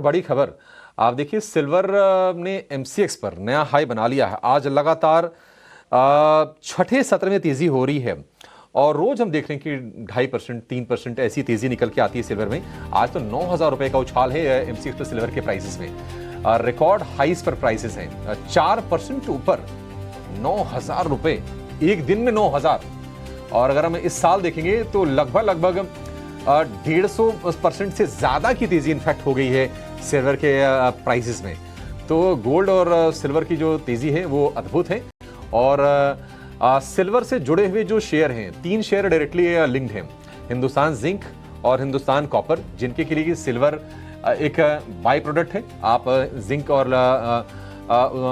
बड़ी खबर। आप देखिए सिल्वर ने एमसीएक्स पर नया हाई बना लिया है। आज लगातार छठे सत्र में तेजी हो रही है और रोज हम देख रहे हैं कि 2.5%, 3% ऐसी तेजी निकल के आती है सिल्वर में। आज तो 9,000 रुपए का उछाल है एमसीएक्स पर सिल्वर के प्राइसेस में। रिकॉर्ड हाइस पर प्राइसेस हैं 4% ऊपर, 9,000 रुपए एक दिन में 9,000। और अगर हम इस साल देखेंगे तो लगभग 150% से ज्यादा की तेजी इनफैक्ट हो गई है सिल्वर के प्राइसेस में। तो गोल्ड और सिल्वर की जो तेजी है वो अद्भुत है। और सिल्वर से जुड़े हुए जो शेयर हैं, 3 शेयर डायरेक्टली लिंक्ड हैं, हिंदुस्तान जिंक और हिंदुस्तान कॉपर, जिनके के लिए सिल्वर एक बाई प्रोडक्ट है। आप जिंक और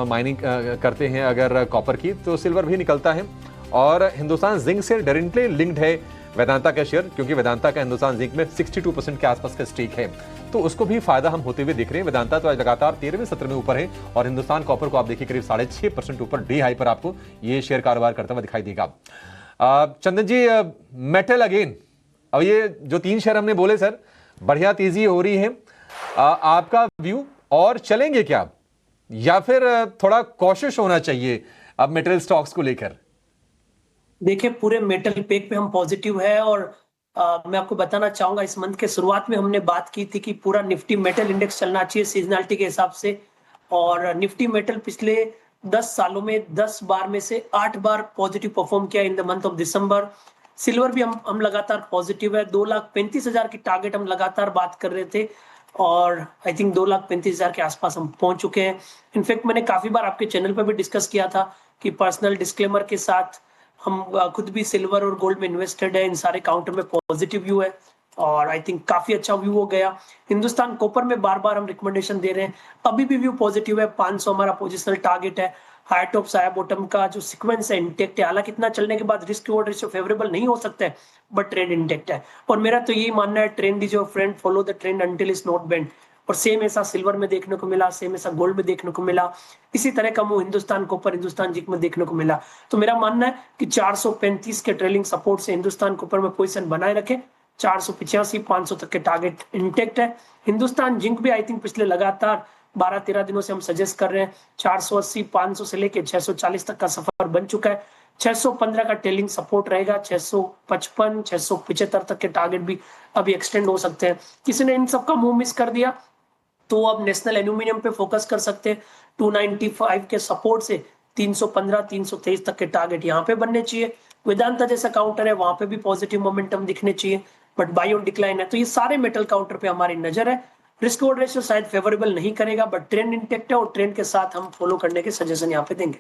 माइनिंग करते हैं अगर कॉपर की, तो सिल्वर भी निकलता है। और हिंदुस्तान जिंक से डायरेक्टली लिंक्ड है वेदांता का शेयर, क्योंकि वेदांता का हिंदुस्तान जिंक में 62% के आसपास का स्टेक है, तो उसको भी फायदा हम होते हुए देख रहे हैं। वेदांता तो आज लगातार 13वें सत्र में ऊपर है और हिंदुस्तान कॉपर को आप देखिए करीब 6.5% ऊपर डे हाई पर आपको ये शेयर कारोबार करता हुआ दिखाई देगा। चंदन जी, मेटल अगेन, अब ये जो 3 शेयर हमने बोले सर, बढ़िया तेजी हो रही है। आपका व्यू, और चलेंगे क्या या फिर थोड़ा कॉशियस होना चाहिए अब मेटल स्टॉक्स को लेकर? देखिए, पूरे मेटल पेक पे हम पॉजिटिव है और मैं आपको बताना चाहूंगा, इस मंथ के शुरुआत में हमने बात की थी कि पूरा निफ्टी मेटल इंडेक्स चलना चाहिए सीजनलिटी के हिसाब से। और निफ्टी मेटल पिछले 10 सालों में 10 बार में से 8 बार पॉजिटिव परफॉर्म किया in the month of December. Silver भी हम लगातार पॉजिटिव है। 2,35,000 की टारगेट हम लगातार बात कर रहे थे और आई थिंक 2,35,000 के आसपास हम पहुंच चुके हैं। इनफैक्ट मैंने काफी बार आपके चैनल पर भी डिस्कस किया था कि पर्सनल डिस्क्लेमर के साथ हम खुद भी सिल्वर और गोल्ड में इन्वेस्टेड है, इन सारे काउंटर में पॉजिटिव व्यू है और आई थिंक काफी अच्छा व्यू हो गया। हिंदुस्तान कॉपर में बार बार हम रिकमेंडेशन दे रहे हैं, अभी भी व्यू पॉजिटिव है। 500 हमारा पोजिशनल टारगेट है। हाई टॉप साया बॉटम का जो सीक्वेंस है इंटेक्ट है, हालांकि इतना चलने के बाद रिस्क रिवॉर्ड रेशियो फेवरेबल नहीं हो सकता है, बट ट्रेंड इंटेक्ट है। और मेरा तो यही मानना है, trend is your friend, follow the trend until is not bend. और सेम ऐसा सिल्वर में देखने को मिला, सेम ऐसा गोल्ड में देखने को मिला, इसी तरह का move Hindustan copper, Hindustan zinc में देखने को मिला। तो मेरा मानना है कि 435 के ट्रेलिंग सपोर्ट से हिंदुस्तान कॉपर में पोजीशन बनाए रखें। 485 500 तक के टारगेट इंटेक्ट है। हिंदुस्तान जिंक भी आई थिंक पिछले लगातार 12-13 दिनों से हम सजेस्ट कर रहे हैं, 480 500 से लेके 640 तक का सफर बन चुका है। 615 का टेलिंग सपोर्ट रहेगा। 655 675 तक के टारगेट भी अभी एक्सटेंड हो सकते हैं। किसी ने इन सबका मूव मिस कर दिया तो अब नेशनल एल्यूमिनियम पे फोकस कर सकते हैं। 295 के सपोर्ट से 315 323 तक के टारगेट यहाँ पे बनने चाहिए। वेदांता जैसा काउंटर है, वहां पे भी पॉजिटिव मोमेंटम दिखने चाहिए, बट बाई ऑन डिक्लाइन है। तो ये सारे मेटल काउंटर पे हमारी नजर है। रिस्क रिवॉर्ड रेशियो शायद फेवरेबल नहीं करेगा, बट ट्रेंड इंटेक्ट है और ट्रेंड के साथ हम फॉलो करने के सजेशन यहाँ पे देंगे।